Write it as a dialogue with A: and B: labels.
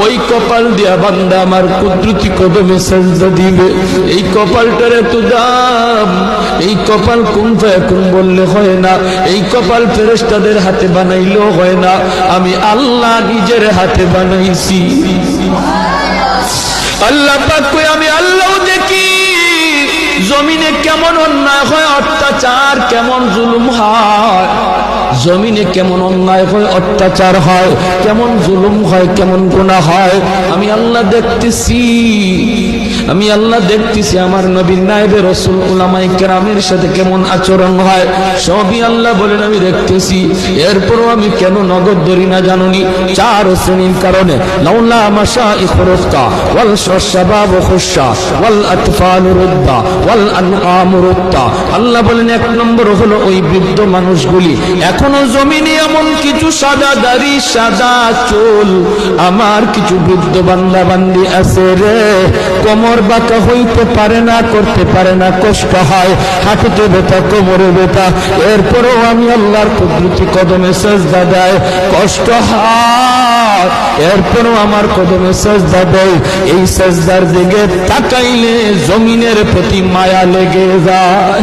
A: ওই কপাল দিয়া বান্দা আমার কুদরতি কদমে সাজদা দিবে। এই কপালটার এত দাম, এই কপাল কুন ফায়াকুন বললে হয় না, এই কপাল ফেরেশতাদের হাতে বানাইলেও হয় না, আমি আল্লাহ নিজের হাতে বানাইছি। আল্লাহ পাক কই আমি আল্লাহ দেখি জমিনে কেমন অন্যায় হয়, অত্যাচার কেমন জুলুম হয়, জমিনে কেমন অন্যায় হয়, অত্যাচার হয়, কেমন জুলুম হয়, কেমন গুনাহ হয়, আমি আল্লাহ দেখতেছি। আমি আল্লাহ দেখতেছি আমার নবীর নায়েবে রাসূল উলামায়ে কেরামের সাথে কেমন আচরণ হয়, সবই আল্লাহ বলেন আমি দেখতেছি। এরপরও আমি কেন নগদ ধরি না জানুনি? চার শ্রেণীর কারণে। লাউলা মাশাইখুর রুফকা ওয়াল শাবাব খুশা ওয়াল আতফাল রুদ্দা ওয়াল আনআম রুদ্দা। আল্লাহ বলেন এক নম্বর হলো ওই বৃদ্ধ মানুষগুলি, এখনো জমিনে এমন কিছু সাদা দাড়ি সাদা চুল আমার কিছু বৃদ্ধ বান্দা বান্দি আছে রে, কোমর বাঁকা হইতে পারে না, করতে পারে না, কষ্ট হয়, হাঁটুতে ব্যথা, কোমরে ব্যথা, এরপরেও আমি আল্লাহর কুদরতি কদমে সাজদা দেয়, কষ্ট হয়, এরপরেও আমার কদমে সাজদা দেয়। এই সাজদার দিকে তাকাইলে জমিনের প্রতি মায়া লেগে যায়।